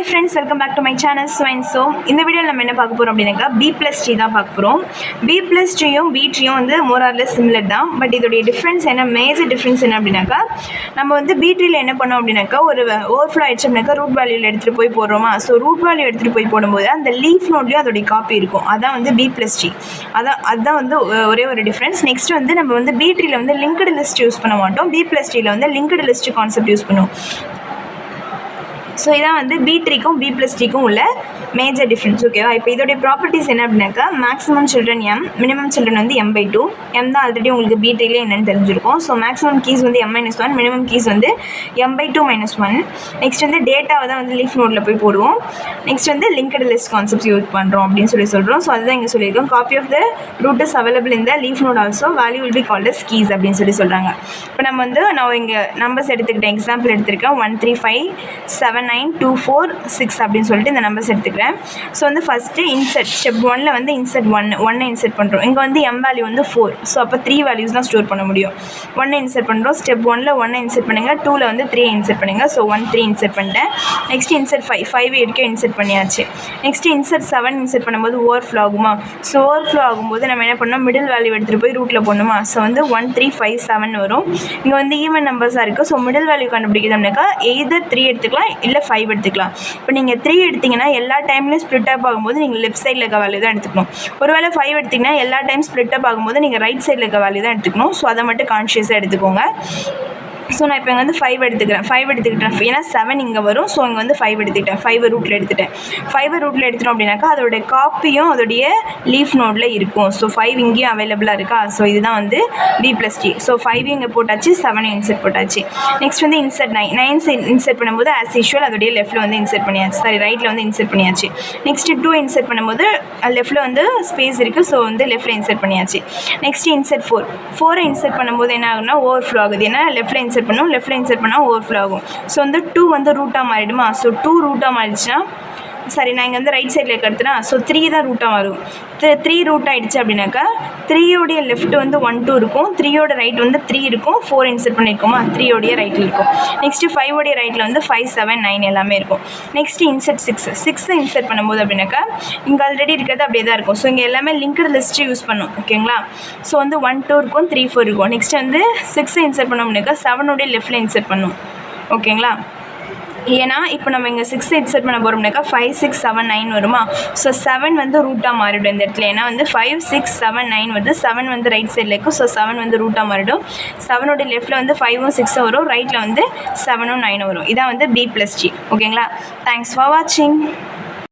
friends, welcome back to my channel. So இந்த வீடியோல நம்ம என்ன பார்க்க போறோம் அப்படினா B+T தான் பார்க்க போறோம். B+Tயும் B-Treeயும் வந்து more or less similar தான். பட் இதோட டிஃபரன்ஸ் என்ன, மேஜர் டிஃபரன்ஸ் என்ன அப்படினாக்கா நம்ம வந்து B-Treeல என்ன பண்ணோம் அப்படினாக்கா ஒரு ஓவர்ஃப்ளோ ஆயிடுச்சு அப்படினாக்கா ரூட் வேல்யூல எடுத்துட்டு போய் போடுறோமா. சோ ரூட் வேல்யூ எடுத்துட்டு போய் போடும்போது அந்த லீஃப் நோட்லயே அதோட காப்பி இருக்கும். அதான் வந்து B+T. அதான் வந்து ஒரே ஒரு டிஃபரன்ஸ். நெக்ஸ்ட் வந்து நம்ம வந்து B-Treeல வந்து linked list யூஸ் பண்ண மாட்டோம். B+Tல வந்து linked list கான்செப்ட் யூஸ் பண்ணுவோம். ஸோ இதான் வந்து B-Treeக்கும் B+Tக்கும் உள்ள மேஜர் டிஃப்ரென்ஸ். ஓகேவா? இப்போ இதோடைய ப்ராப்பர்ட்டிஸ் என்ன அப்படின்னாக்கா maximum children M, minimum children வந்து M/2. M தான் ஆல்ரெடி உங்களுக்கு B-Treeல என்னென்னு தெரிஞ்சிருக்கும். ஸோ மேக்ஸிமம் கீஸ் வந்து M-1, மினிமம் கீஸ் வந்து M/2 -1. நெக்ஸ்ட் வந்து டேட்டாவை தான் வந்து லீஃப் நோட்டில் போய் போடுவோம். நெக்ஸ்ட் வந்து லிங்க்டு லிஸ்ட் கான்செப்ட் யூஸ் பண்ணுறோம் அப்படின்னு சொல்கிறோம். ஸோ அதுதான் இங்கே சொல்லியிருக்கோம். Copy of the root is available இந்த leaf note also value will be called as keys அப்படின்னு சொல்கிறாங்க. இப்போ நம்ம வந்து நான் இங்கே நம்பர்ஸ் எடுத்துக்கிட்டேன், எக்ஸாம்பிள் எடுத்திருக்கேன் 1 3 5 7 9 2 4 6 அப்படின்னு சொல்லிட்டு இந்த நம்பர்ஸ் எடுத்துக்கிறேன். ஸோ வந்து ஃபஸ்ட்டு இன்செர்ட் ஸ்டெப் 1ல் வந்து இன்செர்ட் 1 இன்செர்ட் பண்ணுறோம். இங்கே வந்து M வேல்யூ வந்து 4. ஸோ அப்போ 3 வேல்யூஸ் தான் ஸ்டோர் பண்ண முடியும். 1 இன்செர்ட் பண்ணுறோம். ஸ்டெப் 1ல் 1 இன்செர்ட் பண்ணுங்கள். 2ல் வந்து 3 இன்செர்ட் பண்ணுங்கள். ஸோ 1 3 இன்செர்ட் பண்ணிட்டேன். நெக்ஸ்ட் இன்செர்ட் 5 வரைக்கும் இன்செர்ட் பண்ணியாச்சு. நெக்ஸ்ட் இன்செர்ட் 7 இன்செர்ட் பண்ணும்போது ஓவர்ஃப்ளோ ஆகுமா. ஸோ ஓவர்ஃப்ளோ ஆகும்போது நம்ம என்ன பண்ணோம், மிடில் வேல்யூ எடுத்துகிட்டு போய் ரூட்டில் போடணுமா. ஸோ வந்து 1 3 5 7 வரும். இங்கே வந்து ஈவன் நம்பர்ஸாக இருக்குது. ஸோ மிடில் வேல்யூ கண்டுபிடிக்கிறதுனாக்கா எய்தர் 3 எடுத்துக்கலாம் இல்லை 5 எடுத்துக்கலாம். இப்போ நீங்கள் 3 எடுத்திங்கன்னா எல்லா டைம்லையும் ஸ்ப்ளிட் அப் ஆகும்போது நீங்கள் லெஃப்ட் சைடில் இருக்க வேல்யூ தான் எடுத்துக்கணும். ஒருவேளை 5 எடுத்திங்கன்னா எல்லா டைம் ஸ்ப்ளிட் அப் ஆகும்போது நீங்கள் ரைட் சைடில் இருக்க வேல்யூ தான் எடுத்துக்கணும். ஸோ அதை மட்டும் கான்ஷியஸாக எடுத்துக்கோங்க. ஸோ நான் இப்போ இங்கே வந்து 5 எடுத்துக்கிட்டேன். ஏன்னா 7 இங்கே வரும். ஸோ இங்கே வந்து 5 எடுத்துக்கிட்டேன். 5 ரூட்டில் எடுத்துட்டோம் அப்படின்னாக்கா அதோடைய காப்பியும் அதோடைய லீஃப் நோடில் இருக்கும். ஸோ 5 இங்கேயும் அவைலபிளாக இருக்கா. ஸோ இதுதான் வந்து B+T. ஸோ 5 இங்கே போட்டாச்சு, 7 இன்செர்ட் போட்டாச்சு. நெக்ஸ்ட் வந்து இன்செர்ட் 9 இன்செர்ட் பண்ணும்போது ஆஸ் யூஷுவல் அதோடைய லெஃப்ட்டில் வந்து இன்செர்ட் பண்ணியாச்சு, ரைட்டில் வந்து இன்செர்ட் பண்ணியாச்சு. நெக்ஸ்ட் 2 இன்செர்ட் பண்ணும்போது லெஃப்ட்டில் வந்து ஸ்பேஸ் இருக்குது. ஸோ வந்து லெஃப்ட்டில் இன்செர்ட் பண்ணியாச்சு. நெக்ஸ்ட் இன்செர்ட் 4 இன்செர்ட் பண்ணும்போது என்ன ஆகுனா ஓவர்ஃப்ளோ ஆகுது. ஏன்னா லெஃப்ட்டில் இன்செர்ட் பண்ணும், லெஃப்ட்டில் இன்செர்ட் பண்ணால் ஓவர்ஃப்ளோ ஆகும். ஸோ வந்து 2 வந்து ரூட்டாக மாறிடுமா. ஸோ 2 ரூட்டாக மாறிடுச்சுன்னா சரி நான் இங்கே வந்து ரைட் சைடில் இருக்கிறதுனா ஸோ 3 தான் ரூட்டாக வரும். 3 ரூட் ஆகிடுச்சு அப்படின்னாக்கா 3யோடைய லெஃப்ட் வந்து 1 2 இருக்கும், 3யோட ரைட் வந்து 3 இருக்கும். 4 இன்செர்ட் பண்ணியிருக்கோமா, 3யோடைய ரைட்டில் இருக்கும். நெக்ஸ்ட்டு 5யோடைய ரைட்டில் வந்து 5 7 9 எல்லாமே இருக்கும். நெக்ஸ்ட்டு இன்செர்ட் 6 இன்செர்ட் பண்ணும்போது அப்படின்னாக்கா இங்கே ஆல்ரெடி இருக்கிறது அப்படியே தான் இருக்கும். ஸோ இங்கே எல்லாமே லிங்க்டு லிஸ்ட்டு யூஸ் பண்ணும். ஓகேங்களா? ஸோ வந்து 1 2 இருக்கும், 3 4 இருக்கும். நெக்ஸ்ட் வந்து 6 இன்செர்ட் பண்ணோம் அப்படின்னாக்கா 7யோடைய லெஃப்ட்டில் இன்செர்ட் பண்ணும். ஓகேங்களா? ஏன்னா இப்போ நம்ம இங்கே 6 இன்செர்ட் பண்ண போகிறோம்னாக்கா 5 6 7 9 வருமா. ஸோ 7 வந்து ரூட்டாக மாறிடும் இந்த இடத்துல. ஏன்னா வந்து 5 6 7 9 வருது. 7 வந்து ரைட் சைடில் இருக்கும். ஸோ 7 வந்து ரூட்டாக மாறிடும். 7ஓட லெஃப்ட்டில் வந்து 5 6 வரும், ரைட்டில் வந்து 7 9 வரும். இதான் வந்து B+T. ஓகேங்களா? தேங்க்ஸ் ஃபார் வாட்சிங்.